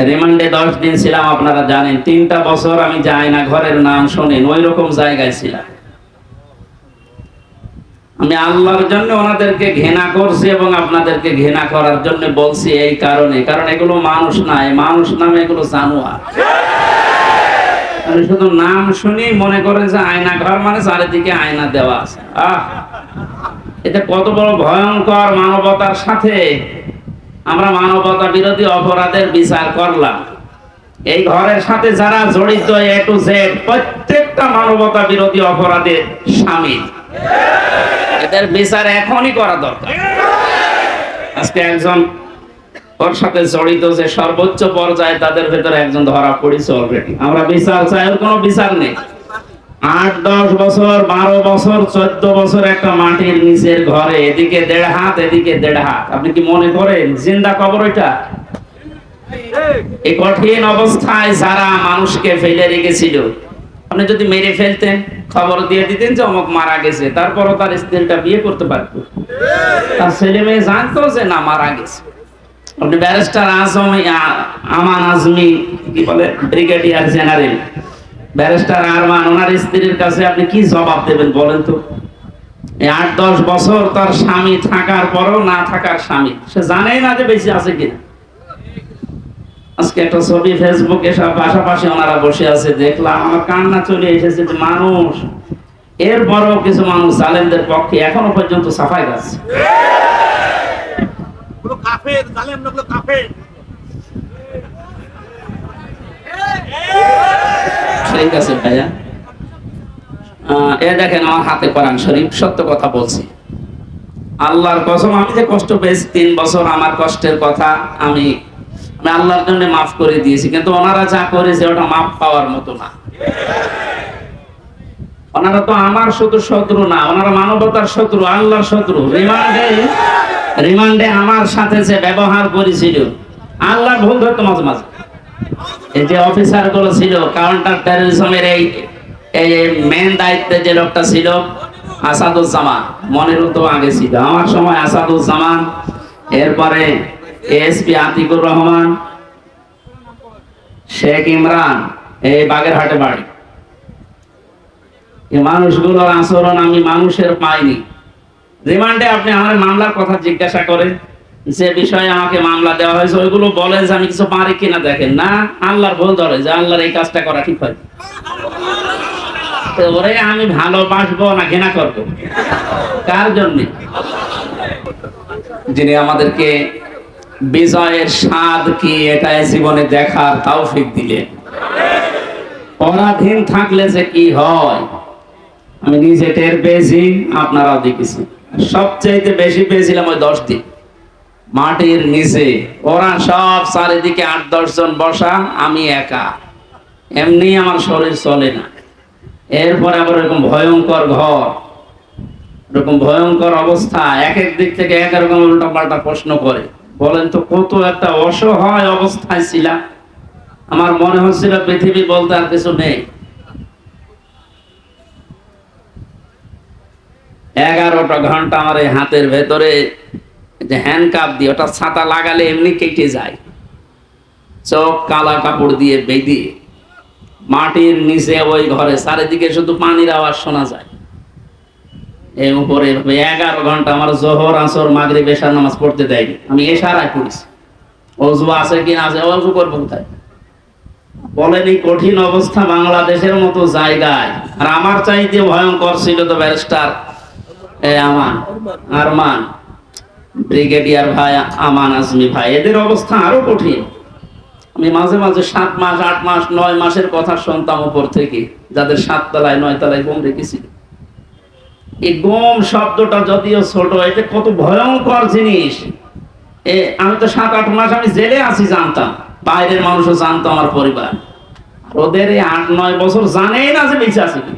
রিমান্ডে 10 দিন ছিলাম, আপনারা জানেন। 3টা বছর আমি যাই না, ঘরের নাম শোনেন, ওই রকম জায়গায় ছিলাম। আমি আল্লাহর জন্য ওনাদেরকে ঘৃণা করছি এবং আপনাদেরকে ঘৃণা করার জন্য বলছি, এই কারণে, কারণ এগুলো মানুষ না, মানুষ নামে এগুলো জানোয়ার। আমি শুধু নাম শুনি মনে করে যে আয়না ঘর মানে চারিদিকে আয়না দেওয়া আছে। এটা কত বড় ভয়ঙ্কর! মানবতার সাথে আমরা মানবতা বিরোধী অপরাধের বিচার করলাম। এই ঘরের সাথে যারা জড়িত A to Z প্রত্যেকটা মানবতা বিরোধী অপরাধে শামিল। এদের বিচার এখনই করা দরকার। আজকে একজন ওর সাথে জড়িত যে সর্বোচ্চ পর্যায়ে, তাদের ভেতরে একজন ধরা পড়েছে অলরেডি। আমরা বিচার চাই, ওর কোনো বিচার নেই। 8-10 বছর, 12 বছর, 14 বছর একটা মাটির নিচের ঘরে, এদিকে 1.5 হাত, এদিকে 1.5 হাত। আপনি কি মনে করেন জিন্দা কবর এটা? এই কঠিন অবস্থায় যারা মানুষকে ফেলে রেখেছিল, আপনি যদি মেরে ফেলতেন, খবর দিয়ে দিতেন যে অমুক মারা গেছে, তারপরও তার স্ত্রীটা বিয়ে করতে পারতো, তার ছেলে মেয়ে জানতো যে না মারা গেছে। আপনি ব্যারিস্টার আমান আজমি, কি বলে, ব্রিগেডিয়ার জেনারেল ব্যারিস্টার আরমান, ওনার স্ত্রীর কাছে আপনি কি জবাব দেবেন বলেন তো? 8-10 বছর তার স্বামী থাকার পরও না থাকার স্বামী, সে জানেই না যে বেঁচে আছে কিনা। আজকে একটা ছবি ফেসবুকে সব পাশাপাশি ওনারা বসে আছে, দেখলাম, আমার কান্না চলে এসেছে যে মানুষ, এরপরও কিছু মানুষ জালেমদের পক্ষে এখনো পর্যন্ত সাফাই গাচ্ছে। ঠিক আছে ভাইয়া, দেখেন আমার হাতে কোরআন শরীফ, সত্য কথা বলছি, আল্লাহর কসম। আমি যে কষ্ট পেয়েছি 3 বছর, আমার কষ্টের কথা আমি আল্লাহর জন্য মাফ করে দিয়েছি, কিন্তু ওনারা যা করেছে ওটা মাফ পাওয়ার মতো না। ওনারা তো আমার শুধু শত্রু না, ওনারা মানবতার শত্রু, আল্লাহর শত্রু। রিমান্ডে আমার সাথে যে ব্যবহার করেছিল, আল্লাহর ভুল ধরতো মাঝে মাঝে। এই যে অফিসার গুলো ছিল কাউন্টার টেররিজমের, এই মেন দায়িত্বে যে লোকটা ছিল আসাদুজ্জামান, মনের তো আগে ছিল আমার সময় আসাদুজ্জামান, এরপরে এসপি আতিকুর রহমান, শেখ ইমরান, এই বাগেরহাটে বাড়ি। এই মানুষগুলোর আচরণ আমি মানুষের পাইনি। রিমান্ডে আপনি আমার মামলার কথা জিজ্ঞাসা করেন, যে বিষয়ে আমাকে মামলা দেওয়া হয়েছে, ওইগুলো বলেন যে আমি কিছু পারি কিনা, দেখেন না আল্লাহর ভুল ধরে যে আল্লাহর এই কাজটা করা ঠিক হয়। ওরে আমি ভালোবাসবো না ঘৃণা করবো? কার জন্য? যিনি আমাদেরকে বিজয়ের স্বাদ কি এটা জীবনে দেখার তৌফিক দিলেন। পরাধীন থাকলে যে কি হয় আমি নিজে টের পেয়েছি, আপনারাও দেখেছি। সবচেয়ে বেশি পেয়েছিলাম ওই 10 দিন মাটির নিচে, ওরা সব চারিদিকে 8-10 জন বসা, আমি একা, এমনি আমার শরীর চলে না। এরপরে আবার এরকম ভয়ঙ্কর ঘর, এরকম ভয়ঙ্কর অবস্থা, এক এক দিক থেকে এক রকম উল্টা পাল্টা প্রশ্ন করে। বলেন তো কত একটা অসহায় অবস্থায় ছিলাম। আমার মনে হচ্ছিল পৃথিবী বলতে আর কিছু নেই। 11টা ঘন্টা আমার এই হাতের ভেতরে যে হ্যান্ডকাপ দিয়ে, ওটা ছাতা লাগালে এমনি কেটে যায়, চোখ কালা কাপড় দিয়ে বেঁধে মাটির নিচে ওই ঘরে, চারিদিকে শুধু পানির আওয়াজ শোনা যায়। এই উপরে 11 ঘন্টা আমার জোহর, আসর, মাগরিব, এশার নামাজ পড়তে দেয়নি। আমি এশারায় পড়েছি। ওযু আছে কিনা, আছে, ওযু করবো কোথায়? বলেন এই কঠিন অবস্থা বাংলাদেশের মতো জায়গায়। আর আমার চাইতে ভয়ঙ্কর ছিল তো ব্যারিস্টার আরমান, ব্রিগেডিয়ার ভাই আমান আজমি ভাই, এদের অবস্থা আরো কঠিন। আমি মাঝে মাঝে 7 মাস, 8 মাস, 9 মাসের কথা শুনতাম উপর থেকে, যাদের 7 তলায় 9 তলায় বোম রেখেছিল। এই গম শব্দটা যদিও ছোট, এটা কত ভয়ঙ্কর জিনিস। আমি তো 7-8 মাস আমি জেলে আছি জানতাম, বাইরের মানুষও জানতো, আমার পরিবার। ওদের এই 8-9 বছর জানেই না যে বেঁচে আছে কি।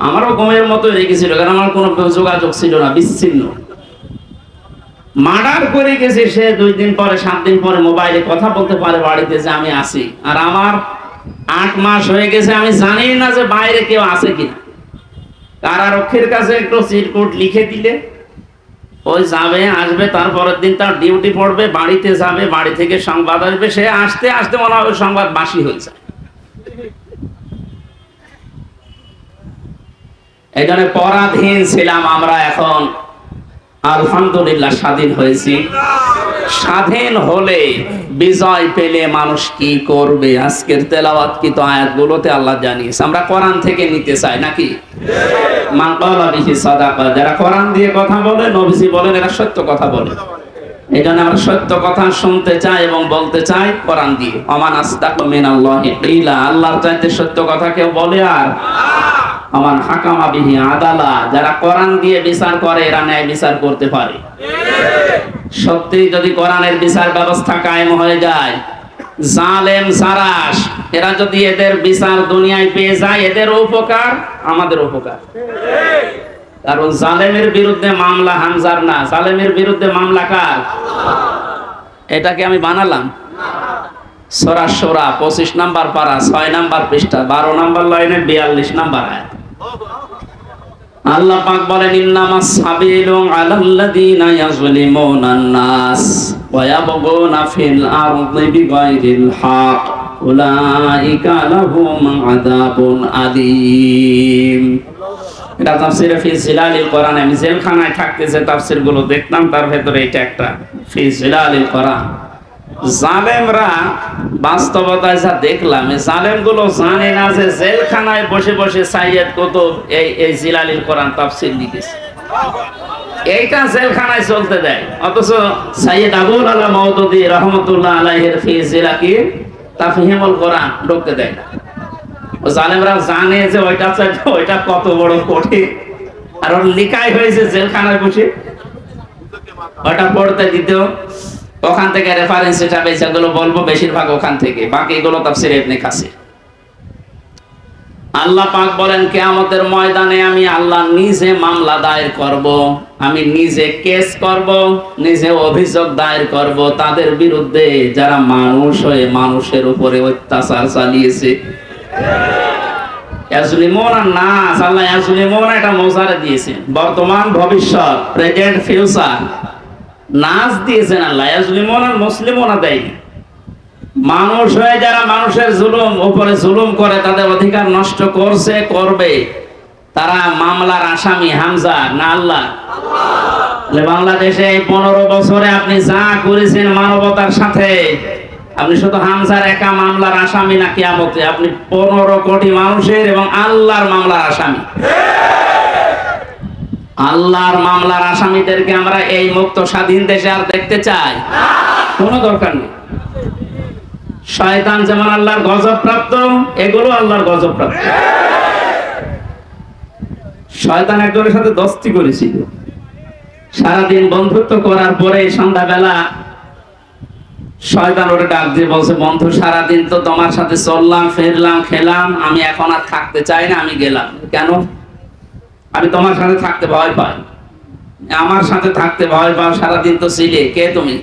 আমারও গমের মতো রেখেছিল, কারণ আমার কোনো যোগাযোগ ছিল না, বিচ্ছিন্ন। মার্ডার করে গেছে সে 2 দিন পরে, 7 দিন পরে মোবাইলে কথা বলতে পারে বাড়িতে যে আমি আছি। আর আমার 8 মাস হয়ে গেছে, আমি জানি না যে বাইরে কেউ আছে কিনা। কারারক্ষীর কাছে একটু চিরকুট লিখে দিলে ওই যাবে আসবে, তারপরের দিন তার ডিউটি পড়বে, বাড়িতে যাবে, বাড়ি থেকে সংবাদ আসবে, সে আসতে আসতে মনে হবে সংবাদ বাসি হয়ে যায়। এই জন্য পরাধীন ছিলাম আমরা, এখন আলহামদুলিল্লাহ স্বাধীন হয়েছি। স্বাধীন হলে বিজয় পেলে মানুষ কি করবে, আজকের তেলাওয়াতকৃত আয়াতগুলোতে আল্লাহ জানিয়েছে। আমরা কোরআন থেকে নিতে চাই নাকি? মান ক্বালা বিহি সাদাকা, যারা কোরআন দিয়ে কথা বলে, নবীজি বলেন এরা সত্য কথা বলে। এই জন্য আমরা সত্য কথা শুনতে চাই এবং বলতে চাই কোরআন দিয়ে। ওমান আসদাকু মিনাল্লাহি কিলা, আল্লাহর চাইতে সত্য কথা কেউ বলে? আর ওমান হাকামা বিহি আদালা, যারা কোরআন দিয়ে বিচার করে এরা ন্যায় বিচার করতে পারে। সত্যি যদি কোরআনের বিচার ব্যবস্থা কায়েম হয়ে যায়, জালেম সারাস এরা যদি এদের বিচার দুনিয়ায় পেয়ে যায়, এদের উপকার আমাদের উপকার। কারণ জালেমের বিরুদ্ধে মামলা হামজার না, জালেমের বিরুদ্ধে মামলা কার? এটাকে আমি বানালাম। সূরা শূরা 25 নাম্বার পারা 6 নাম্বার পৃষ্ঠা 12 নাম্বার লাইনে 42 নাম্বার আয়াত। আল্লাহ পাক বলেন ইন্নামাস সাবিলু আলাল্লাযিনা ইয়াজলিমুনান নাস ওয়া ইয়াবগুনা ফিল আরদি বিগাইরিল হক উলাইকা লাহুম আযাবুন আলীম। এটা তাফসীরে ফি জিলালিল কোরআন। আমি জেলখানায় থাকতে যে তাফসীরগুলো দেখতাম তার ভেতরে এটা একটা, ফি জিলালিল কোরআন। জালেমরা বাস্তবতায় যা দেখলাম, এই জালেমগুলো জানে না যে জেলখানায় বসে বসে সাইয়্যিদ কুতুব এই জিলালিল কোরআন তাফসীর লিখেছে। এইটা জেলখানায় চলতে দেয়, অথচ সাইয়্যিদ আবুল আলা মাওদুদী রাহমাতুল্লাহ আলাইহির ফি জিলাকি তাফহিমুল কোরআন ঢুকতে দেয় না। ও জালেমরা জানে যে ওইটা কত বড় কঠিন, আর ওর লিখাই হয়েছে জেলখানায় বসে, ওটা পড়তে দিতেও ওখান থেকে রেফারেন্স হিসাবে যেগুলো বলবো বেশিরভাগ ওখান থেকে, বাকিগুলো তাফসীর ইবনে কাসির। আল্লাহ পাক বলেন কিয়ামতের ময়দানে আমি আল্লাহ নিজে মামলা দায়ের করব, আমি নিজে কেস করব, নিজে অভিযোগ দায়ের করব তাদের বিরুদ্ধে যারা মানুষ হয়ে মানুষের উপরে অত্যাচার চালিয়েছে। ইয়াজলিমুনা নাস, আল্লাহ ইয়াজলিমুনা এটা মোজারে দিয়েছেন, বর্তমান ভবিষ্যৎ, প্রেজেন্ট ফিউচার। নাস দিয়েছেন আল্লাহ, ইয়াজলিমুনা মুসলিমুনা দেয়নি। মানুষ হয়ে যারা মানুষের উপরে জুলুম করে, তাদের অধিকার নষ্ট করছে, করবে, তারা মামলার আসামি হামজা না আল্লাহ? বাংলাদেশে এই 15 বছরে আপনি যা করেছেন মানবতার সাথে, আপনি শুধু হামজার একা মামলার আসামি না, কিয়ামতে আপনি 15 কোটি মানুষের এবং আল্লাহর মামলার আসামি। আল্লাহর মামলার আসামিদেরকে আমরা এই মুক্ত স্বাধীন দেশে আর দেখতে চাই? কোনো দরকার নেই। শয়তান যেমন আল্লাহর গজব প্রাপ্ত, এগুলো আল্লাহর গজব প্রাপ্ত। শয়তান একজনের সাথে দোস্তি করেছিল, সারাদিন বন্ধুত্ব করার পরে সন্ধ্যাবেলা শয়তান ওরে ডাক দিয়ে বলছে, বন্ধু সারাদিন তো তোমার সাথে চললাম, ফিরলাম, খেলাম, আমি এখন আর থাকতে চাই না, আমি গেলাম। কেন? আমি তোমার সাথে থাকতে ভয় পাই। আমার সাথে থাকতে ভয় পাও? সারাদিন তো ছিলে, কে তুমি?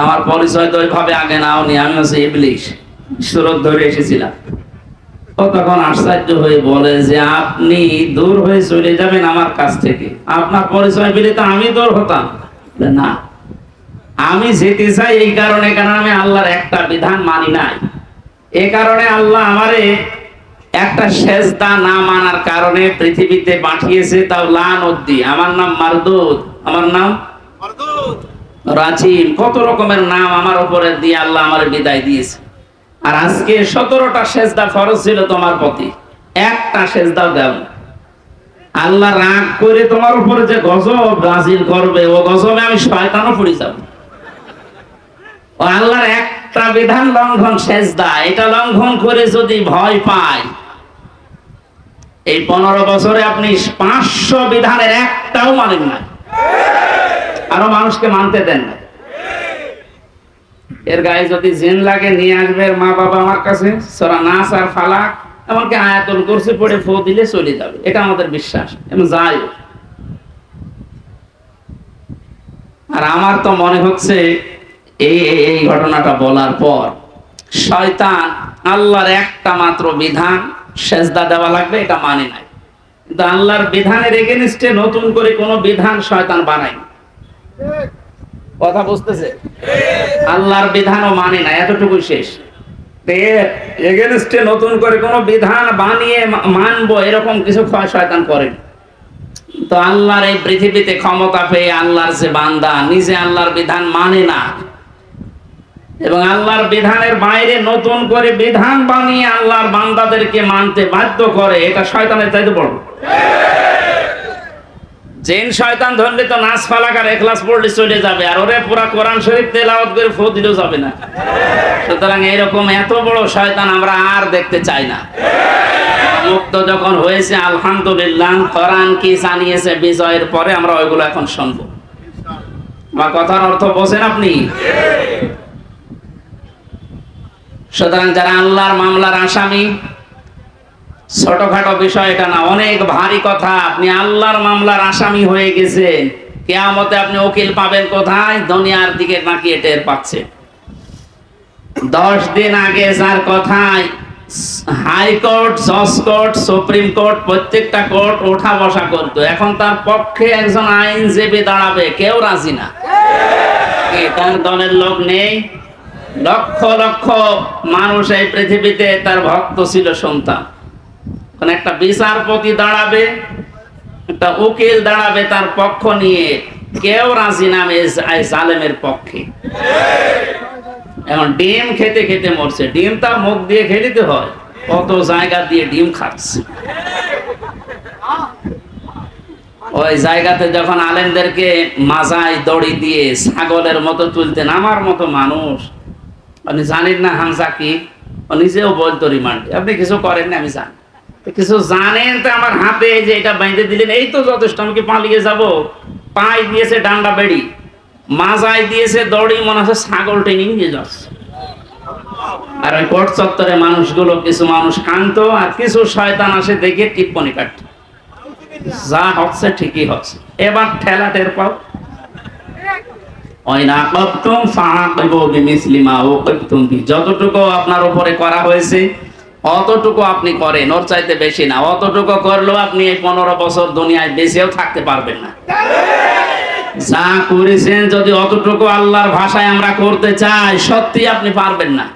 আমার পরিচয় তো ওইভাবে আগে নাওনি, আমি হচ্ছে ইবলিশ, সুরত ধরে এসেছিলাম। ও তখন আশ্চর্য হয়ে বলে যে আপনি দূর হয়ে চলে যাবেন আমার কাছ থেকে, আপনার পরিচয় পেলে তো আমি দূর হতাম না। আমি যেতে চাই এই কারণে, কারণ আমি আল্লাহর একটা বিধান মানি নাই। এই কারণে আল্লাহ আমারে একটা সেজদা না মানার কারণে পৃথিবীতে পাঠিয়েছে, তাও লানত দিয়ে। আমার নাম মারদুদ, আমার নাম রাজিম, কত রকমের নাম আমার উপরে দিয়ে আল্লাহ আমার বিদায় দিয়েছে। আর আজকে 17টা সেজদা ফরজ ছিল তোমার প্রতি, একটা সেজদাও দাও। আল্লাহ রাগ করে তোমার উপরে যে গজব নাযিল করবে, ও গজবে আমি শয়তানও পড়ে যাব। ও আল্লাহর একটা বিধান লঙ্ঘন সেজদা, এটা লঙ্ঘন করে যদি ভয় পায়, এই 15 বছরে আপনি 500 বিধানের একটাও মানেন না, আরো মানুষকে মানতে দেন না। এর গায়ে যদি জিন লাগে নিয়ে আসবে মা বাবা আমার কাছে, সূরা নাস আর ফালাক, এমনকি আয়াতুল কুরসি পড়ে ফু দিলে চলে যাবে, এটা আমাদের বিশ্বাস। এবং যাই, আর আমার তো মনে হচ্ছে এই ঘটনাটা বলার পর শয়তান আল্লাহর একটা মাত্র বিধান সেজদা দেওয়া লাগবে এটা মানে নাই। কিন্তু আল্লাহর বিধানের এগেইনস্টে নতুন করে কোনো বিধান শয়তান বানায়। কথা বুঝতেছে? আল্লাহর বিধানও মানে না, এতটুকু শেষ। এগেইনস্টে নতুন করে কোনো বিধান বানিয়ে মানবো এরকম কিছু শয়তান করে। তো আল্লাহর এই পৃথিবীতে ক্ষমতা পেয়ে আল্লাহর যে বান্দা নিজে আল্লাহর বিধান মানে না এবং আল্লাহর বিধানের বাইরে নতুন করে বিধান বানিয়ে আল্লাহর বান্দাদেরকে মানতে বাধ্য করে, এটা শয়তানের চাইতে বড়। জিন শয়তান ধরলে তো নাচ ফালাক আর ইখলাস পড়লে চলে যাবে, আর ওরে পুরা কোরআন শরীফ তেলাওয়াত করে ফু দিলেও যাবে না। সুতরাং এরকম এত বড় শয়তান আমরা আর দেখতে চাই না। মুক্ত যখন হয়েছে আলহামদুলিল্লাহ, কোরআন কি জানিয়েছে বিজয়ের পরে আমরা ওইগুলো এখন শুনবো। আমার কথার অর্থ বোঝেন আপনি? সুতরাং যারা আল্লাহর মামলার আসামি, ছোটখাটো বিষয় এটা না, অনেক ভারী কথা। আপনি আল্লাহর মামলার আসামি হয়ে গেছেন, কিয়ামতে আপনি উকিল পাবেন কোথায়? দুনিয়ার দিকে তাকিয়ে টের পাচ্ছেন। 10 দিন আগে যার কথায় হাইকোর্ট, জজ কোর্ট, সুপ্রিম কোর্ট, প্রত্যেকটা কোর্ট ওঠা বসা করতো, এখন তার পক্ষে একজন আইনজীবী দাঁড়াবে, কেউ রাজি না। তার দলের লোক নেই। লক্ষ লক্ষ মানুষ এই পৃথিবীতে তার ভক্ত ছিল, সন্তান। একটা বিচারপতি দাঁড়াবে, একটা উকিল দাঁড়াবে তার পক্ষ নিয়ে, কেউ রাজি নামে জালেমের পক্ষে। এখন ডিম খেতে খেতে মরছে, ডিমটা মুখ দিয়ে খেলিতে হয়, কত জায়গা দিয়ে ডিম খাচ্ছে। ওই জায়গাতে যখন আলেমদেরকে মাজায় দড়ি দিয়ে ছাগলের মতো তুলতেন, আমার মতো মানুষ, আপনি জানেন না হামজা কি? ও নিজেও বলতো রিমান্ডে, আপনি কিছু করেন না, আমি জানি। কিছু জানেন তো আমার হাতে যে এটা বাইন্ধে দিলেন, এই তো যথেষ্ট, আমি কি পালিয়ে যাব? পায়ে দিয়েছে ডান্ডা বেড়ি, মাজায় দিয়েছে দড়ি, মনে হচ্ছে ছাগল টেনে নিয়ে যাচ্ছে। আর ওই কোর্ট চত্বরে মানুষগুলো, কিছু মানুষ কান্ত আর কিছু শয়তান আসে দেখে টিপ্পনি কাটত, যা হচ্ছে ঠিকই হচ্ছে, এবার ঠেলা টের পাও। যতটুকু আপনার উপরে করা হয়েছে অতটুকু আপনি করেন, ওর চাইতে বেশি না। অতটুকু করলেও আপনি এই 15 বছর দুনিয়ায় বেঁচেও থাকতে পারবেন না। যা করেছেন যদি অতটুকু আল্লাহর ভাষায় আমরা করতে চাই, সত্যি আপনি পারবেন না।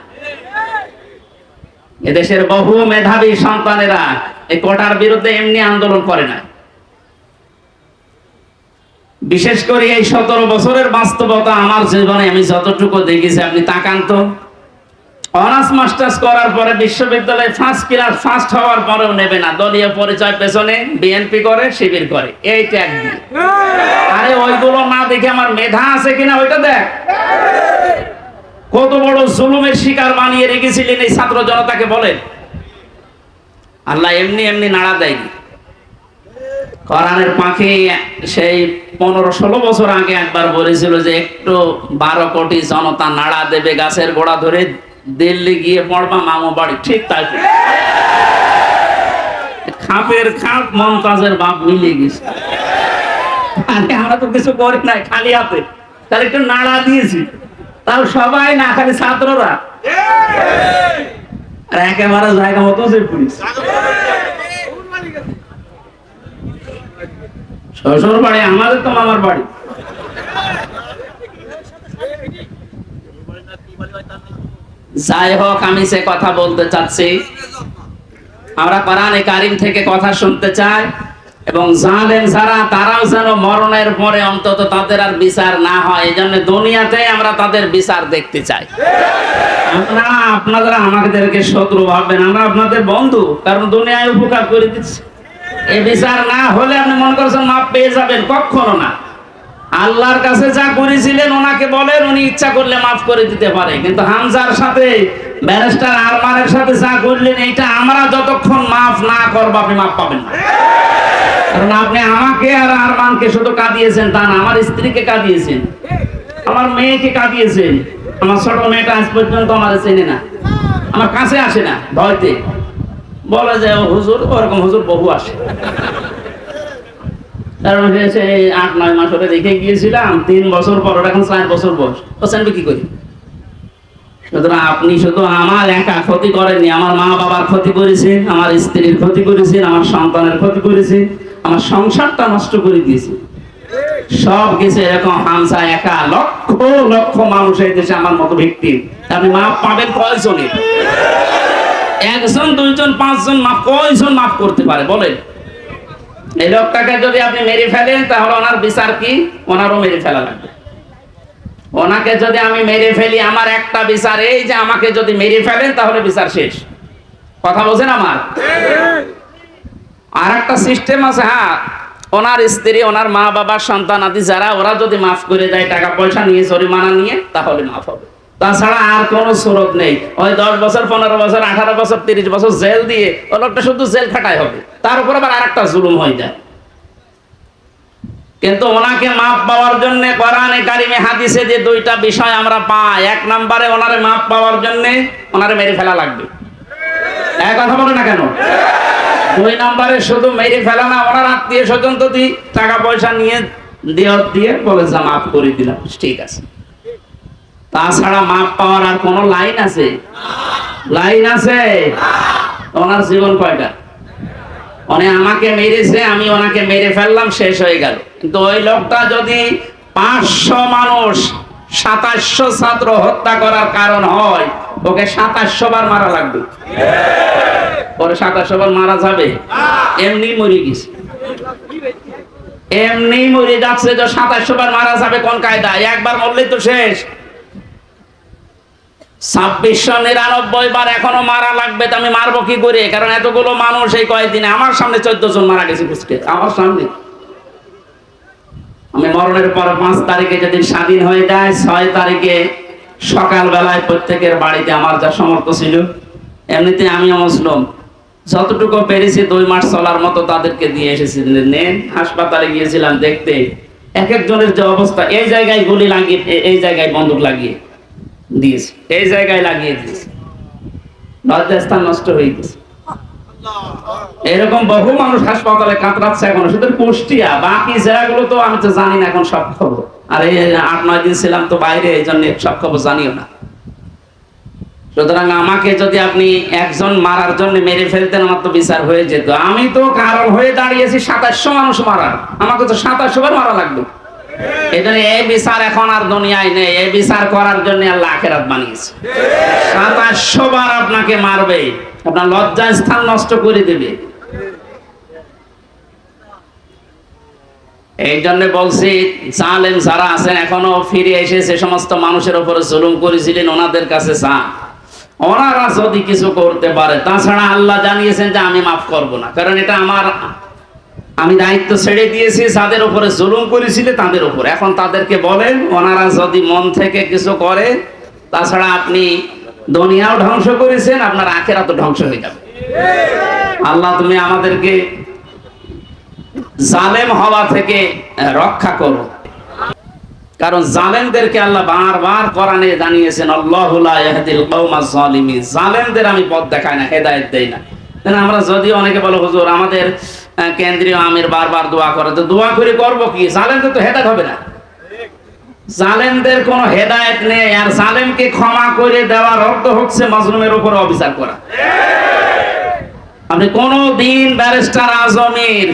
এদেশের বহু মেধাবী সন্তানেরা এই কোটার বিরুদ্ধে এমনি আন্দোলন করে না। বিশেষ করে এই 17 বছরের বাস্তবতা আমার জীবনে আমি যতটুকু দেখেছি, আপনি তাকান তো। অনার্স মাস্টার্স করার পরে বিশ্ববিদ্যালয়ে ফার্স্ট ক্লাস ফার্স্ট হওয়ার পরেও নেবে না, দলীয় পরিচয় পেছনে বিএনপি করে, শিবির করে, এই ট্যাগ দিয়ে। আরে ওইগুলো না দেখে আমার মেধা আছে কিনা ওইটা দেখ। কত বড় জুলুমের শিকার বানিয়ে রেখেছিলেন এই ছাত্র জনতাকে বলেন। আল্লাহ এমনি এমনি নাড়া দেয়নি। কোরআনের পাখি সেই 15-16 বছর আগে একবার বলেছিল যে একটু 12 কোটি জনতা নাড়া দেবে গাছের গোড়া ধরে, দিল্লি গিয়ে পড়বা মামু বাড়ি। ঠিক তাই, খাপের খাপ মমতাজের বাপ মিলে গেছে। আমরা তো কিছু করি নাই, খালি হাতে, তাহলে একটু নাড়া দিয়েছি, তাও সবাই না, খালি ছাত্ররা। আর একেবারে জায়গা মতো যে পুলিশ, শ্বশুর বাড়ি আমাদের তো মামার বাড়ি। যাই হোক, আমি সে কথা বলতে চাচ্ছি, আমরা কোরআনে কারিম থেকে কথা শুনতে চাই এবং জালেম যারা, তারাও যেন মরণের পরে অন্তত তাদের আর বিচার না হয়, এই জন্য দুনিয়াতে আমরা তাদের বিচার দেখতে চাই। আপনারা আমাদেরকে শত্রু ভাববেন, আমরা আপনাদের বন্ধু, কারণ দুনিয়ায় উপকার করে দিচ্ছি। এই বিচার না হলে আপনি মনে করছেন মাপ পেয়ে যাবেন, কখনো না। আল্লাহর কাছে যা করেছিলেন ওনাকে বলেন, উনি ইচ্ছা করলে মাফ করে দিতে পারে। কিন্তু হামজার সাথে, ব্যারিস্টার আরমানের সাথে যা করলেন, এইটা আমরা যতক্ষণ মাফ না করবো আপনি মাফ পাবেন না। কারণ আপনি আমাকে আর আরমানকে শুধু কাঁদিয়েছেন তা না, আমার স্ত্রীকে কাঁদিয়েছেন, আমার মেয়েকে কাঁদিয়েছেন। আমার ছোট মেয়েটা আজ পর্যন্ত আমার চেনে না, আমার কাছে আসে না, ভয়তে বলে যে হুজুর, ওরকম হুজুর বহু আসে। কারণ হয়েছে 8-9 মাস ওটা রেখে গিয়েছিলাম, 3 বছর পর, ওটা এখন 4 বছর বয়স, ও জানবে কি করি? সুতরাং আপনি শুধু আমার একা ক্ষতি করেননি, আমার মা বাবার ক্ষতি করেছেন, আমার স্ত্রীর ক্ষতি করেছেন, আমার সন্তানের ক্ষতি করেছেন, আমার সংসারটা নষ্ট করে দিয়েছে। সব কিছু এরকম হামসা একা লক্ষ লক্ষ মানুষ এই দেশে আমার মতো ব্যক্তি। আপনি মাপ পাবেন কয়জনের? একজন, দুইজন, পাঁচজন মাপ, কয়জন মাফ করতে পারে বলেন? এই লোকটাকে যদি আপনি মেরে ফেলেন তাহলে ওনার বিচার কি? ওনারও মেরে ফেলা লাগবে। ওনাকে যদি আমি মেরে ফেলি, আমার একটা বিচার এই যে আমাকে যদি মেরে ফেলেন তাহলে বিচার শেষ। কথা বলছেন আমার? আর একটা সিস্টেম আছে, হ্যাঁ, ওনার স্ত্রী, ওনার মা বাবা, সন্তান আদি যারা, ওরা যদি মাফ করে দেয় টাকা পয়সা নিয়ে, জরিমানা নিয়ে, তাহলে মাফ হবে। তাছাড়া আর কোনো সুরত নেই। ওই 10 বছর, 15 বছর, 18 বছর, 30 বছর জেল দিয়ে ওই লোকটা শুধু জেল খাটাই হবে, তার উপর আবার আরেকটা জুলুম হয়ে যায়। কিন্তু ওনাকে মাপ পাওয়ার জন্য কোরআনে কারিমে হাদিসে যে দুইটা বিষয় আমরা পাই, এক নম্বরে ওনারে মাপ পাওয়ার জন্য ওনারে মেরে ফেলা লাগবে। এক কথা বলে না কেন? দুই নম্বরে শুধু মেরে ফেলা না, ওনার আত্মীয় স্বজন তো টাকা পয়সা নিয়ে দিয়ে বলে যা মাফ করে দিলাম, ঠিক আছে। তাছাড়া মাপ পাওয়ার আর কোন লাইন আছে? লাইন আছে? ওনার জীবন কয়টা? উনি আমাকে মেরেছে, আমি ওনাকে মেরে ফেললাম, শেষ হয়ে গেল। কিন্তু ওই লোকটা যদি 500 মানুষ, 2700 ছাত্র হত্যা করার কারণ হয়, ওকে 2700 বার মারা লাগবে। পরে 2700 বার মারা যাবে? এমনি মরে গেছে, এমনি মরে যাচ্ছে। যে 2700 বার মারা যাবে কোন কায়দায়? একবার মরলেই তো শেষ। 2699 বার এখনো মারা লাগবে। তো আমি মারবো কি করে? কারণ এতগুলো মানুষ এই কয়েকদিনে আমার সামনে 14 জন মারা গেছে, বুঝতে আমার সামনে। আমি মরণের পর 5 তারিখে যেদিন স্বাধীন হয়ে যায়, 6 তারিখে সকাল বেলায় প্রত্যেকের বাড়িতে আমার যা সমর্থ ছিল, এমনিতে আমিও মুসলিম, যতটুকু পেরেছি 2 মাস চলার মতো তাদেরকে দিয়ে এসেছি। নেন, হাসপাতালে গিয়েছিলাম দেখতে, এক একজনের যে অবস্থা, এই জায়গায় গুলি লাগিয়ে, এই জায়গায় বন্দুক লাগিয়ে দিয়েছে, এই জায়গায় লাগিয়ে দিয়েছে, লজ্জাস্থান নষ্ট হয়ে গেছে। এরকম বহু মানুষ হাসপাতালে কাতরাচ্ছে এখনো, শুধু কুষ্টিয়া, বাকি জায়গাগুলো তো আমি তো জানি না এখন সব খবর। আর এই 8-9 দিন ছিলাম তো বাইরে, এই জন্য সব খবর জানিও না। সুতরাং আমাকে যদি আপনি একজন মারার জন্য মেরে ফেলতেন, আমার তো বিচার হয়ে যেত। আমি তো কারণ হয়ে দাঁড়িয়েছি 2700 মানুষ মারার, আমাকে তো 2700 বার মারা লাগবে। এই জন্য এই বিচার এখন আর দুনিয়ায় নেই। এই বিচার করার জন্য আল্লাহ আখিরাত বানিয়েছে। 2700 বার আপনাকে মারবে, আপনার লজ্জা স্থান নষ্ট করে দেবে। এই জন্য বলছি, জালেম যারা আছেন এখনো ফিরে এসে যে সমস্ত মানুষের উপরে জুলুম করেছিলেন, ওনাদের কাছে যান, ওনারা যদি কিছু করতে পারে। তাছাড়া আল্লাহ জানিয়েছেন যে আমি মাফ করব না, কারণ এটা আমি দায়িত্ব ছেড়ে দিয়েছি যাদের উপরে জুলুম করেছিল তাদের উপর। এখন তাদেরকে বলেন, ওনারা যদি মন থেকে কিছু করে, তাছাড়া আপনি দুনিয়াও ধ্বংস করেছেন, আপনার আখিরাতও ধ্বংস হয়ে যাবে। আল্লাহ তুমি আমাদেরকে জালেম হওয়া থেকে রক্ষা করো। কারণ জালেমদেরকে আল্লাহ বারবার কোরআনে জানিয়েছেন, আল্লাহু লা ইয়াহদিল কওমাজ জালিমিন, জালেমদের আমি পথ দেখাই না, হেদায়েত দেই না। আমরা যদি অনেকে বলে, হুজুর আমাদের কেন্দ্রীয় আমির বারবার দোয়া করে, তো দোয়া করে করবো কি? জালেমদের তো হেদায়েত হবে না, জালেমদের কোনো হেদায়েত নেই। আর জালেমকে ক্ষমা করে দেওয়ার অর্থ হচ্ছে মাজলুমের উপর অবিচার করা। আপনি কোনদিন ব্যারিস্টার আজমের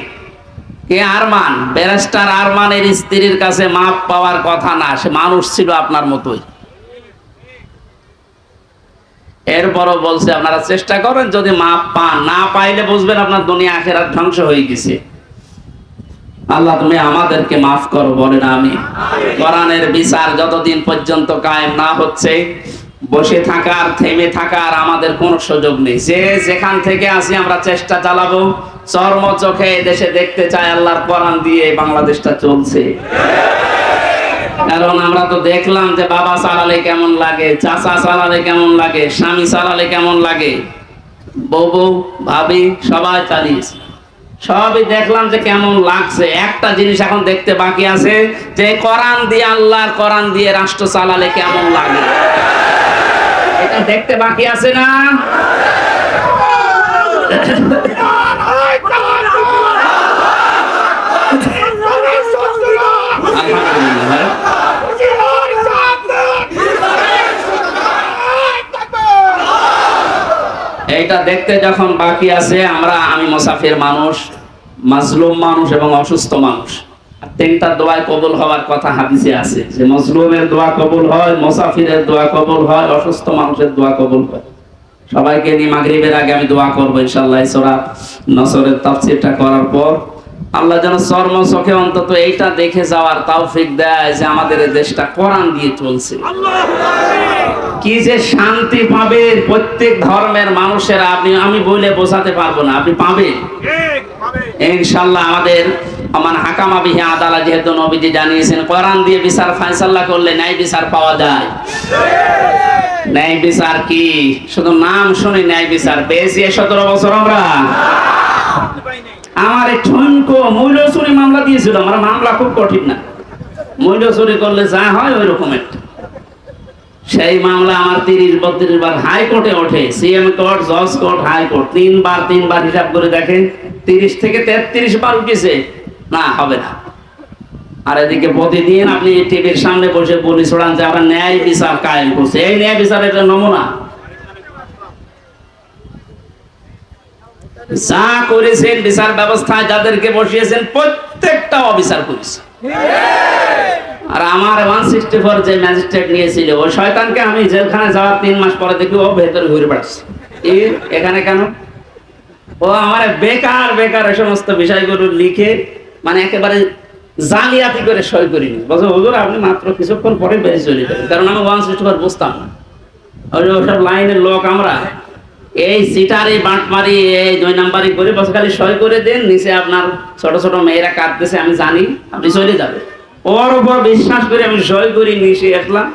ব্যারিস্টার আরমানের স্ত্রীর কাছে মাপ পাওয়ার কথা না, সে মানুষ ছিল আপনার মতোই। এরপরও বলছে আপনারা চেষ্টা করেন, যদি মাপ পান, না পাইলে বুঝবেন আপনার দুনিয়া আখিরাত ধ্বংস হয়ে গেছে। আল্লাহ তুমি আমাদেরকে মাফ করো, বলেন আমিন। কোরআনের বিচার যতদিন পর্যন্ত কায়েম না হচ্ছে, বসে থাকার, থেমে থাকার আমাদের কোনো সুযোগ নেই। যে যেখান থেকে আসি আমরা চেষ্টা চালাবো, চর্ম চোখে দেশে দেখতে চাই আল্লাহর কোরআন দিয়ে বাংলাদেশটা চলছে। কারণ আমরা তো দেখলাম যে বাবা চালালে কেমন লাগে, চাচা চালালে কেমন লাগে, স্বামী চালালে কেমন লাগে, বউ ভাবি সবাই চালিয়েছে, সবই দেখলাম যে কেমন লাগছে। একটা জিনিস এখন দেখতে বাকি আছে, যে কোরআন দিয়ে, আল্লাহর কোরআন দিয়ে রাষ্ট্র চালালে কেমন লাগে, এটা দেখতে বাকি আছে না? আলহামদুলিল্লাহ। এটা দেখতে যখন বাকি আছে, আমি মুসাফির মানুষ, মাজলুম মানুষ এবং অসুস্থ মানুষ। তিনটা দোয়ায় কবুল হওয়ার কথা হাদিসে আছে, যে মজলুমের দোয়া কবুল হয়, মুসাফিরের দোয়া কবুল হয়, অসুস্থ মানুষের দোয়া কবুল হয়। সবাইকে নিয়ে মাগরিবের আগে আমি দোয়া করবো ইনশাআল্লাহ। সূরা নসরের তাফসীরটা করার পর আল্লাহ যেন চর্ম চোখে অন্তত এইটা দেখে যাওয়ার তৌফিক দেয় যে আমাদের এই দেশটা কোরআন দিয়ে চলছে। কি যে শান্তি পাবে প্রত্যেক ধর্মের মানুষেরা, আমি বলে বোঝাতে পারবো না, আপনি পাবেন ইনশাআল্লাহ। আমাদের আমান হাকামা বিহি আদালা, যেহেতু নবীজি জানিয়েছেন কোরআন দিয়ে বিচার ফায়সালা করলে ন্যায় বিচার পাওয়া যায়। ন্যায় বিচার কি শুধু নাম শুনে ন্যায় বিচার পেয়েছি 17 বছর আমরা। আমার এক ঠনকো মূল্য চুরি মামলা দিয়েছিল, আমার মামলা খুব কঠিন না, মূল্য চুরি করলে যা হয় ওই রকম একটা। সেই মামলা আমার 30-32 বার হাইকোর্টে ওঠে, সিএম কোর্ট, জজ কোর্ট, হাইকোর্ট, তিনবার হিসাব করে দেখেন 30 থেকে 33 বার উঠেছে, না হবে না। আর এদিকে প্রতিদিন আপনি টিভির সামনে বসে বলি ছড়ান যে আমরা ন্যায় বিচার কায়েম করছি। এই ন্যায় বিচারের একটা নমুনা যা করেছেন বিচার ব্যবস্থায়, যাদেরকে বসিয়েছেন প্রত্যেকটা অবিচার করেছে। আর আমার 164 যে ম্যাজিস্ট্রেট নিয়েছিল, ওই শয়তানকে আমি জেলখানে যাওয়ার 3 মাস পরে দেখি ও ভেতরে ঘুরে বেড়াচ্ছে। এখানে কেন? ও আমার বেকার এই সমস্ত বিষয়গুলো লিখে মানে একেবারে জালিয়াতি করে সই করিনি। বলছে হুজুর আপনি মাত্র কিছুক্ষণ পরে বেরিয়ে চলে যাবেন, কারণ আমি 164 বুঝতাম না। ওসব লাইনের লোক আমরা, এই সিটারি বাঁটমারি, এই 2 নাম্বারি করে বসে খালি সই করে দেন, নিচে আপনার ছোট ছোট মেয়েরা কাঁদতেছে, আমি জানি আপনি চলে যাবেন। ওর উপর বিশ্বাস করে আমি সই করি, নিচে আসলাম,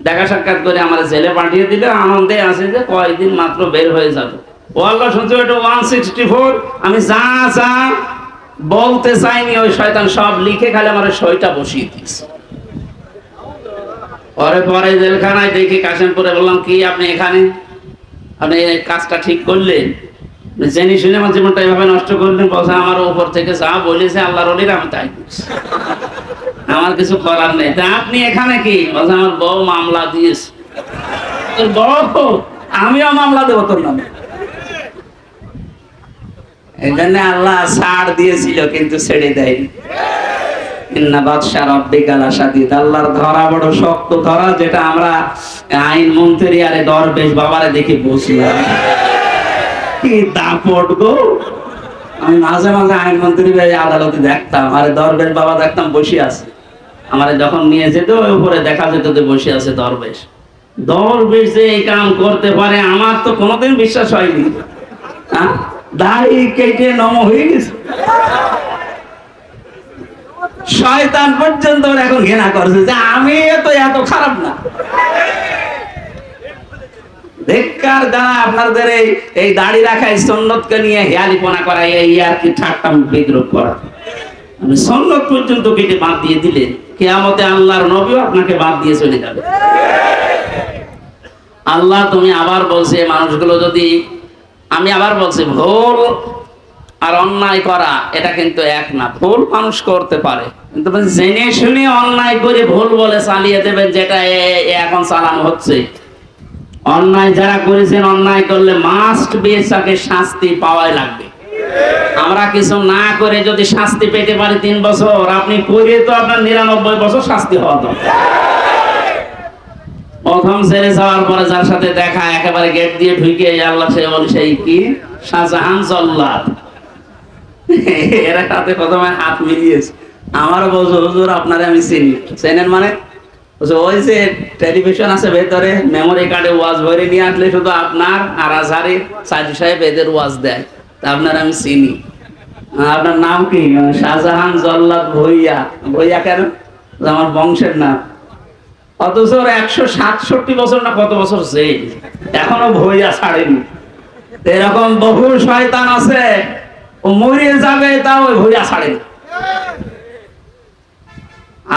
দেখা সাক্ষাৎ করে আমার জেলে পাঠিয়ে দিলে, আনন্দে আছে যে কয়েকদিন মাত্র বের হয়ে যাবে। ও আল্লাহ শুনছে ওটা 164, আমি যা বলতে চাইনি ওই শয়তান সব লিখে খালি আমার সইটা বসিয়ে দিয়েছে। পরে জেলখানায় দেখি কাশিমপুরে, বললাম কি আপনি এখানে, আপনি এই কাজটা ঠিক করলেন, জেনে শুনে আমার জীবনটা এভাবে নষ্ট করলেন? বলছে আমার উপর থেকে যা বলেছে আল্লাহর ওলিরা আমি তাই করছি, আমার কিছু করার নেই। তা আপনি এখানে কি? বলছে আমার বউ মামলা দিয়েছে। বউ? আমিও মামলা দেবো তোর নামে। এই জন্য আল্লাহ ছাড় দিয়েছিল কিন্তু ছেড়ে দেয়নি। ইন্না বাদশা রাব্বিকা লাশাদীদ, আল্লাহর ধরা বড় শক্ত ধরা, যেটা আমরা আইন মন্ত্রী আরে দরবেশ বাবারে দেখে বসলাম কি দাপট গো। আমি মাঝে আইন মন্ত্রী আদালতে দেখতাম, আরে দরবেশ বাবা দেখতাম বসে আছে, আমারে যখন নিয়ে যেত উপরে দেখা যেত যে বসে আছে দরবেশ। দরবেশ যে এই কাম করতে পারে আমার তো কোনোদিন বিশ্বাস হয়নি। দাড়ি কেটে নম হয়ে গেছে, শয়তান পর্যন্ত এখন ঘৃণা করছে যে আমি তো এত খারাপ না। ধিক্কার যারা আপনাদের এই দাড়ি রাখা সুন্নতকে নিয়ে হেয়ালিপনা করা, এই আর কি ঠাট্টা বিদ্রুপ করা। আপনি সুন্নত পর্যন্ত কেটে বাদ দিয়ে দিলেন, কিয়ামতে আল্লাহর নবীও আপনাকে বাদ দিয়ে চলে যাবে। আল্লাহ তুমি আবার বলছে মানুষগুলো যদি, আমি আবার বলছি ভুল আর অন্যায় করা এটা কিন্তু এক না। ভুল মানুষ করতে পারে, কিন্তু জেনে শুনে অন্যায় করে ভুল বলে চালিয়ে দেবেন, যেটা এখন চালানো হচ্ছে। অন্যায় যারা করেছেন, অন্যায় করলে মাস্ট বি তাকে শাস্তি পাওয়াই লাগবে। আমরা কিছু না করে যদি শাস্তি পেতে পারি 3 বছর, আপনি করে তো আপনার 99 বছর শাস্তি হওয়া দরকার। প্রথম ছেড়ে যাওয়ার পরে যার সাথে দেখা, একেবারে গেট দিয়ে ঢুকে আল্লাহ সে বলে সেই কি শাহজাহান জল্লাদ, এরা সাথে প্রথমে হাত মিলিয়েছে। আমার বলছো হুজুর আপনারে আমি চিনি। চেনেন মানে? ওই যে টেলিভিশন আছে ভেতরে, মেমোরি কার্ডে ওয়াজ ভরে নিয়ে আসলে শুধু আপনার আর আজহারি সাইদি সাহেব এদের ওয়াজ দেয়, তা আপনার আমি চিনি। আপনার নাম কি? শাহজাহান জল্লাদ ভুইয়া। ভুইয়া কেন? আমার বংশের নাম। অথচ 167 বছর না কত বছর জেল, এখনো ভুইয়া ছাড়েনি। এরকম বহু শয়তান আছে, ও মরে যাবে তাও ওই ভুইয়া ছাড়েনি।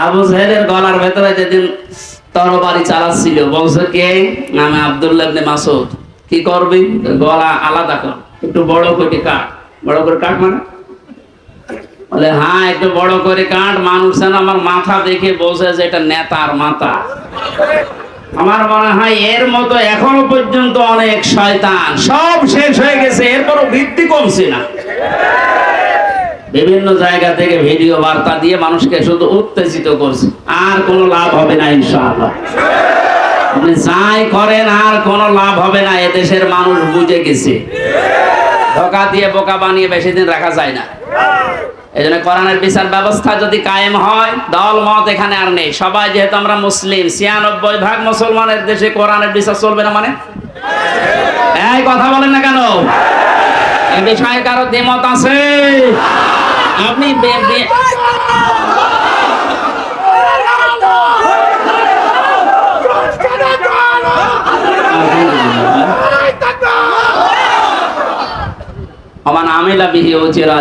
আবু জাহেলের গলার ভেতরে যেদিন তরবারি চালাচ্ছিল, বলছে কে? আমি আব্দুল্লাহ ইবনে মাসউদ। কি করবি? গলা আলাদা কর, একটু বড় করে কাট। বড় করে কাট মানে? বলে হ্যাঁ একটু বড় করে কাট। মানুষ যেন আমার মাথা দেখে বোঝে যে এটা নেতার মাথা। আমার মনে হয় এর মতো এখনো পর্যন্ত অনেক শয়তান, সব শেষ হয়ে গেছে, এরপরও বৃদ্ধি কমছে না। বিভিন্ন জায়গা থেকে ভিডিও বার্তা দিয়ে মানুষকে শুধু উত্তেজিত করছে, আর কোনো লাভ হবে না ইনশাআল্লাহ। আপনি যাই করেন আর কোনো লাভ হবে না, এদেশের মানুষ বুঝে গেছে। ধোঁকা দিয়ে বোকা বানিয়ে বেশি দিন রাখা যায় না। এই জন্য কোরআনের বিচার ব্যবস্থা যদি কায়েম হয়, দল মত এখানে আর নেই। সবাই যেহেতু আমরা মুসলিম, 96% মুসলমানের দেশে কোরআনের বিচার চলবে না মানে? এই কথা বলেন না কেন? এই বিষয়ে কারো দ্বিমত আছে? আপনি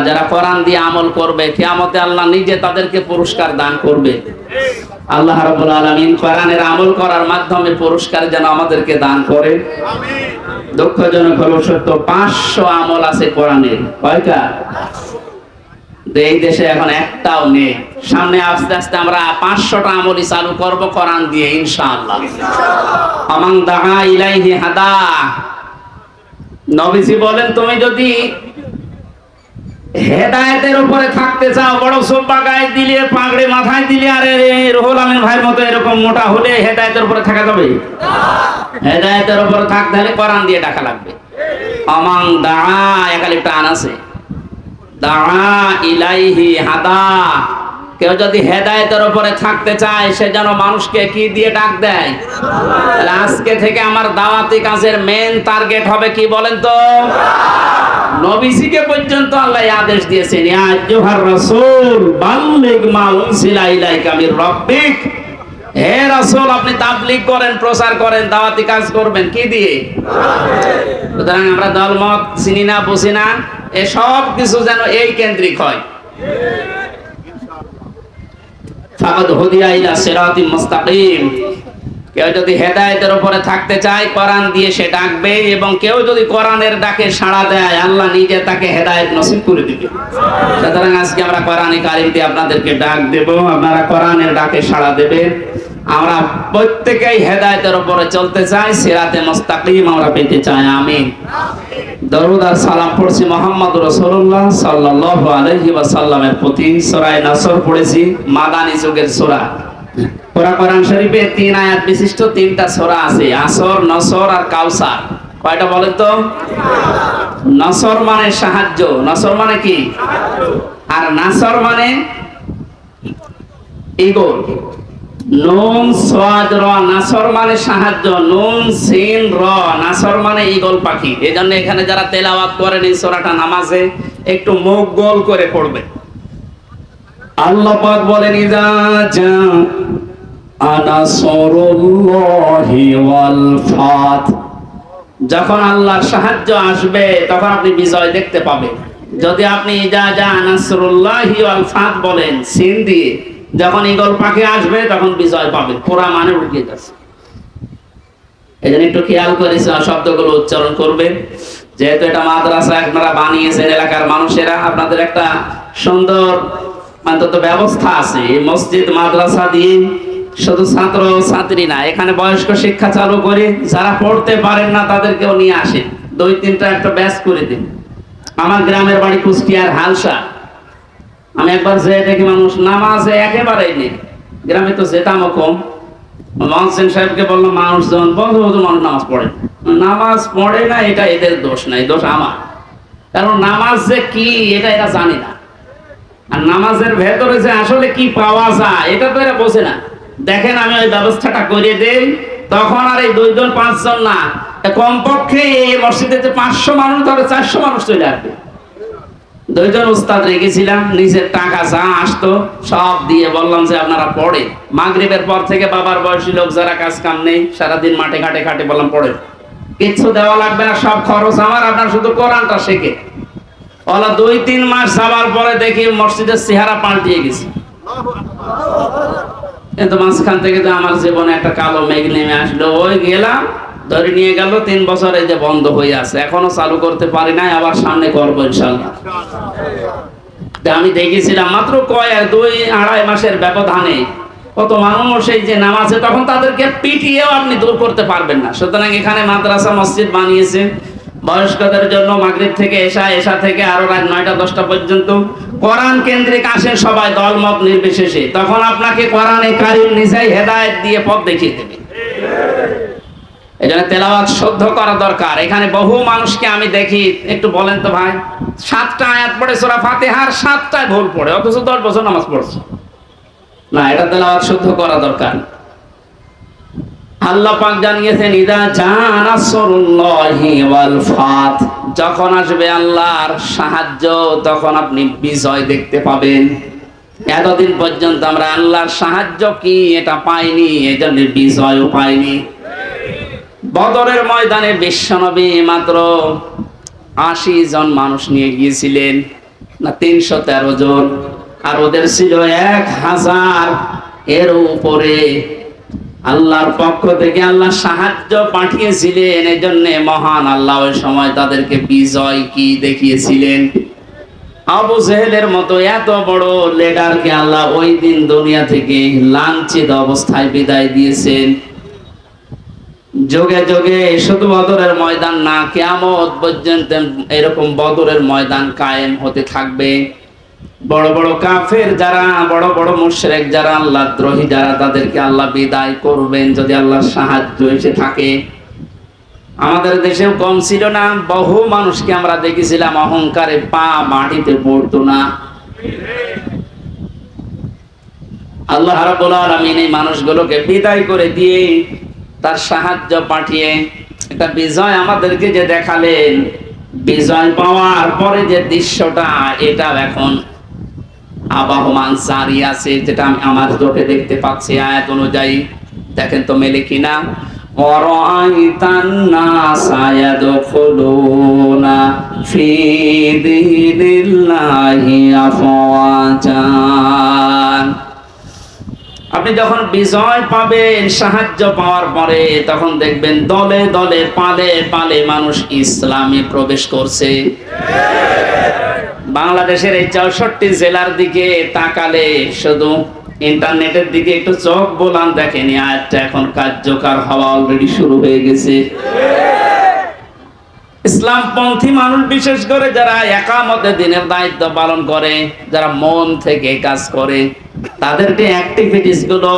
যারা কোরআন দিয়ে আমল করবে, কিয়ামতে আল্লাহ নিজে তাদেরকে পুরস্কার দান করবে। আল্লাহ রাব্বুল আলামিন কোরআনের আমল করার মাধ্যমে পুরস্কার যেন আমাদেরকে দান করে। দুঃখজনক হলো সত্য, 500 আমল আছে কোরআনের। কয়টা? এই দেশে এখন একটাও নেই। সামনে আস্তে আস্তে আমরা 500টা আমলই চালু করব কোরআন দিয়ে ইনশাআল্লাহ। আমান দাআ ইলাইহি হাদা। নবীজি বলেন, তুমি যদি হেদায়েতের উপরে থাকতে চাও, বড় সোব্বা গায়ে দিলে, পাগড়ি মাথায় দিলে, আরে রুহুল আমিন ভাইয়ের মতো এরকম মোটা হলে হেদায়েতের উপরে থাকা যাবে? হেদায়েতের উপরে থাকতে হলে কোরআন দিয়ে ডাকা লাগবে। আমান দাআ, একালিফটা আন আছে, দাআ ইলাইহি হাদা। কেউ যদি হেদায়েতের উপরে থাকতে চায়, সে যেন মানুষকে কি দিয়ে ডাক দেয়? তাহলে আজকে থেকে আমার দাওয়াতি কাজের মেইন টার্গেট হবে কি বলেন তো? নবীজিকে পর্যন্ত আল্লাহ আদেশ দিয়েছেন, ইয়া আইয়ুহার রাসূল বাল্লিগ মা উনজিলা ইলাইকা মির রাব্বিক। হে রাসূল, আপনি তাবলীগ করেন, প্রচার করেন, দাওয়াতি কাজ করবেন কি দিয়ে? সুতরাং আমরা দলমত চিনি না, বুঝি না, এই সব কিছু যেন এই কেন্দ্রিক হয়। ফাকাদ হুদিয়া ইলা সিরাতিল মুস্তাকিম। কেউ যদি হেদায়েতের উপরে থাকতে চায়, কোরআন দিয়ে সে ডাকবে, এবং কেউ যদি কোরআনের ডাকে সাড়া দেয়, আল্লাহ নিজে তাকে হেদায়েত নসিব করে দিবে। সুতরাং আজকে আমরা কোরআনে কারিম দিয়ে আপনাদেরকে ডাক দেব, আপনারা কোরআনের ডাকে সাড়া দেবেন। আমরা প্রত্যেকেই হেদায়েতের উপরে চলতে চাই, সিরাতে মুস্তাকিম আমরা পেতে চাই। আমিন। দরুদ আর সালাম পড়ছি মুহাম্মদ রাসূলুল্লাহ সাল্লাল্লাহু আলাইহি ওয়াসাল্লামের প্রতি। সূরা নাসর পড়েছি, মাদানী যুগের সূরা। কোরআন শরীফে 3 আয়াত বিশিষ্ট 3টা সূরা আছে, আসর, নসর আর কাউসার। কয়টা বলেন তো? নসর মানে সাহায্য, নসর মানে কি? আর নাসর মানে ঈগল। নুন সাদ র, নাসর মানে সাহায্য, নুন সিন র, নাসর মানে ঈগল পাখি। এজন্য এখানে যারা তেলাওয়াত করেন এই সূরাটা নামাজে একটু মুখ গোল করে পড়বে। আল্লাহ পাক বলেন, ইযা জা আনাসরুল্লাহি ওয়াল ফাত। যখন আল্লাহর সাহায্য আসবে তখন আপনি বিজয় দেখতে পাবেন। যদি আপনি ইযা জা আনাসরুল্লাহি ওয়াল ফাত বলেন সিন দিয়ে, যখন ঈগল পাখি আসবে তখন বিজয় পাবেন। পুরা মানে উল্টে যাচ্ছে। এজন্য একটু খেয়াল করে শব্দগুলো উচ্চারণ করবেন। যেহেতু এটা মাদ্রাসা আপনারা বানিয়েছেন, এলাকার মানুষেরা, আপনাদের একটা সুন্দর অন্তত ব্যবস্থা আছে। এই মসজিদ মাদ্রাসা দিয়ে শুধু ছাত্র ছাত্রী না, এখানে বয়স্ক শিক্ষা চালু করে যারা পড়তে পারেন না তাদেরকেও নিয়ে আসেন, 2-3টা একটা ব্যাচ করে দিন। আমার গ্রামের বাড়ি কুষ্টিয়ার হালসা। আমি একবার যে দেখি মানুষ নামাজে একেবারেই নেই। গ্রামে তো যেতামও কম। মহসিন সাহেবকে বললাম, মানুষ যখন বন্ধু মানুষ নামাজ পড়ে, নামাজ পড়ে না, এটা এদের দোষ না, এই দোষ আমার। কারণ নামাজ যে কি এটা এরা জানে না, আর নামাজের ভেতরে যে আসলে কি পাওয়া যায় এটা তো এরা বোঝে না। দেখেন আমি ওই ব্যবস্থাটা করে দেই, তখন আর এই 2-5 জন না, কমপক্ষে এই মসজিদে যে 500 মানুষ, ধরে 400 মানুষ চলে আসবে। 2 জন উস্তাদ রেখেছিলাম, নিজের টাকা যা আসতো সব দিয়ে বললাম যে আপনারা পড়ে। মাগরিবের পর থেকে বাবার বয়সী লোক যারা কাজ কাম নেই, সারাদিন মাঠে ঘাটে খাটে, বললাম পড়ে, কিচ্ছু দেওয়া লাগবে না, সব খরচ আমার, আপনার শুধু কোরআনটা শেখে। ওলা 2-3 মাস যাবার পরে দেখি মসজিদের চেহারা পাল্টিয়ে গেছে। কিন্তু মাঝখান থেকে তো আমার জীবনে একটা কালো মেঘ নেমে আসলো। ওই গেলাম, ধরে নিয়ে গেল, 3 বছর এই যে বন্ধ হয়ে আছে, এখনো চালু করতে পারি নাই, আবার সামনে করবো ইনশাআল্লাহ। আমি দেখেছিলাম মাত্র 2-2.5 মাসের ব্যবধানে কত মানুষ এই যে নামাজে, তখন তাদেরকে পিটিয়েও আপনি দূর করতে পারবেন না। সুতরাং এখানে মাদ্রাসা মসজিদ বানিয়েছে বয়স্কদের জন্য, মাগরিব থেকে এশা, এশা থেকে আরো রাত 9টা 10টা পর্যন্ত কোরআন কেন্দ্রিক আসেন সবাই, দলমত নির্বিশেষে। তখন আপনাকে কোরআনে কারীম নিজেই হেদায়েত দিয়ে পথ দেখিয়ে দেবে। এই জন্য তেলাওয়াত শুদ্ধ করা দরকার। এখানে বহু মানুষকে আমি দেখি, একটু বলেন তো ভাই, 7টা আয়াত পড়ে সূরা ফাতিহার 7টায় ভুল পড়ে, অথচ 10 বছর নামাজ পড়ছে না। এটা তেলাওয়াত শুদ্ধ করা দরকার। আল্লাহ পাক জানিয়েছেন, ইদা জাআ নাসরুল্লাহি ওয়াল ফাত, যখন আসবে আল্লাহর সাহায্য তখন আপনি বিজয় দেখতে পাবেন। এতদিন পর্যন্ত আমরা আল্লাহর সাহায্য কি এটা পাইনি, এজন্য বিজয়ও পাইনি। বদরের ময়দানে বিশ্বনবী মাত্র 80 জন মানুষ নিয়ে গিয়েছিলেন, না 313 জন, আর ওদের ছিল 1000 এর উপরে। আল্লাহর পক্ষ থেকে আল্লাহ সাহায্য পাঠিয়েছিলেন, এজন্য মহান আল্লাহ ওই সময় তাদেরকে বিজয় কি দেখিয়েছিলেন। আবু জেহেলের মতো এত বড় লিডারকে আল্লাহ ওই দিন দুনিয়া থেকে লাঞ্ছিত অবস্থায় বিদায় দিয়েছেন। যুগে যুগে শুধু বদরের ময়দান না, কিয়ামত পর্যন্ত এরকম বদরের ময়দান কায়েম হতে থাকবে। বড় বড় কাফের যারা, বড় বড় মুশরিক যারা, আল্লাহ দ্রোহী যারা, তাদেরকে আল্লাহ বিদায় করবেন যদি আল্লাহর সাহায্য এসে থাকে। আমাদের দেশেও কম ছিল না, বহু মানুষকে আমরা দেখেছিলাম অহংকারে পা মাটিতে পড়তো না। আল্লাহ রাব্বুল আলামিন এই মানুষগুলোকে বিদায় করে দিয়ে তার সাহায্য পাঠিয়ে একটা বিজয় আমাদেরকে যে দেখালেন, বিজয় পাওয়ার পরে যে দৃশ্যটা, এটা এখন আবাহমান জারি আছে, যেটা আমি আমার চোখে দেখতে পাচ্ছি আয়াত অনুযায়ী। দেখেন তো মেলে কিনা। ওয়ারাআইতান নাসা ইয়াদখুলুনা ফি দীনিল্লাহি আফওয়াজা। আপনি যখন বিজয় পাবেন, সাহায্য পাওয়ার পরে, তখন দেখবেন দলে দলে, পালে পালে মানুষ ইসলামে প্রবেশ করছে। বাংলাদেশের এই 64 জেলার দিকে তাকালে, শুধু ইন্টারনেটের দিকে একটু চোখ বোলান, দেখেনি আয়াতটা এখন কার্যকর হওয়া অলরেডি শুরু হয়ে গেছে। ইসলামপন্থী মানুষ, বিশেষ করে যারা একামতে দিনের দায়িত্ব পালন করে, যারা মন থেকে কাজ করে, তাদের যে অ্যাক্টিভিটিস গুলো,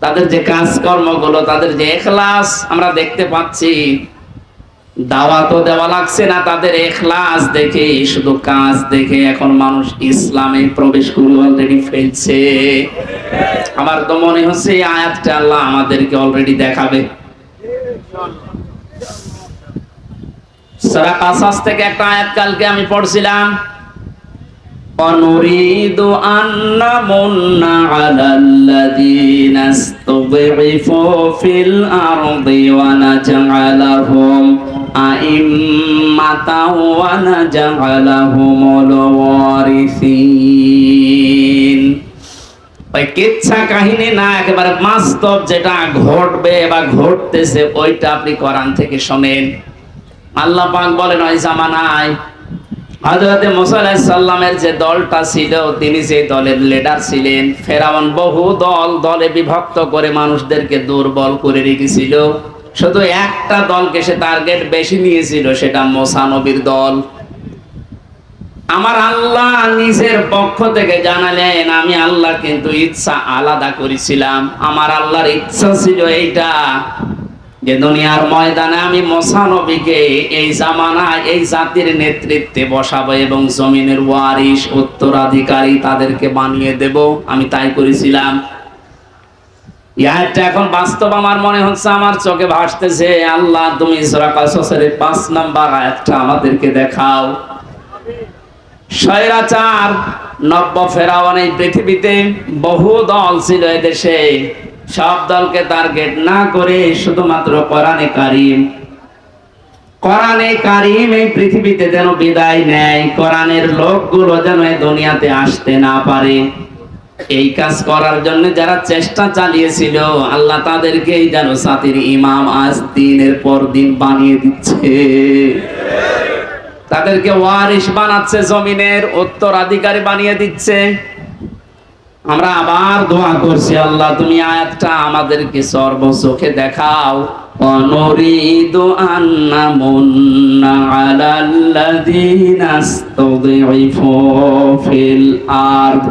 তাদের যে কাজকর্মগুলো, তাদের যে ইখলাস আমরা দেখতে পাচ্ছি। দাওয়াতও দেওয়া লাগছে না, তাদের ইখলাস দেখে, শুধু কাজ দেখে এখন মানুষ ইসলামে প্রবেশ করে অলরেডি ফেলছে। আমার তো মনে হচ্ছে এই আয়াতটা আল্লাহ আমাদেরকে অলরেডি দেখাবে। সূরা কাসাস থেকে একটা আয়াত কালকে আমি পড়ছিলাম, অনুরিদু আন্না মুন্না আলাল্লাযীনা ইসতুযইফু ফিল আরদি ওয়া নাজআলাহুম আইম্মাতাও ওয়া নাজআলাহুমুল ওয়ারিসিন। ওই কিচ্ছা কাহিনী না, একেবারে বাস্তব যেটা ঘটবে বা ঘটতেছে, ওইটা আপনি কোরআন থেকে শোনেন। আল্লাহ পাক বলেন, ওই জামানায় হযরত মুসা আলাইহিস সালামের যে দলটা ছিল, তিনি সেই দলের লিডার ছিলেন। ফেরাউন বহু দলে বিভক্ত করে মানুষদেরকে দুর্বল করে রেখেছিল। শুধু একটা দলকে সে টার্গেট বেশি নিয়েছিল, সেটা মুসা নবীর দল। আমার আল্লাহ নিজের পক্ষ থেকে জানালেন, আমি আল্লাহ কিন্তু ইচ্ছা আলাদা করেছিলাম। আমার আল্লাহর ইচ্ছা ছিল এইটা, যে দুনিয়ার ময়দানে আমি মুসা নবীকে এই জামানায় এই জাতির নেতৃত্বে বসাবো এবং জমিনের ওয়ারিস, উত্তরাধিকারী তাদেরকে বানিয়ে দেব। আমি তাই করেছিলাম। এটা এখন বাস্তব আমার মনে হচ্ছে, আমার চোখে ভাসতেছে। আল্লাহ, তুমি সূরা কাসাসের 5 নাম্বার আয়াতটা আমাদেরকে দেখাও। স্বৈরাচার নব্য ফেরাউন এই পৃথিবীতে বহু দল ছিল এদেশে। সব দলকে টার্গেট না করে শুধুমাত্র কোরআনে কারীম এই পৃথিবীতে যেন বিদায় নেয়, কোরআনের লোকগুলো যেন এই দুনিয়াতে আসতে না পারে, এই কাজ করার জন্য যারা চেষ্টা চালিয়েছিল, আল্লাহ তাদেরকেই যেন জাতির ইমাম আজ দিনের পর দিন বানিয়ে দিচ্ছে। তাদেরকে ওয়ারিস বানাচ্ছে, জমিনের উত্তরাধিকারী বানিয়ে দিচ্ছে। আমরা আবার দোয়া করছি, আল্লাহ তুমি আয়াতটা আমাদেরকে সর্বচোখে দেখাও। অনুরিদু আন্না মুন্না আলাল্লাযীনা ইসতুযইফু ফিল আরদ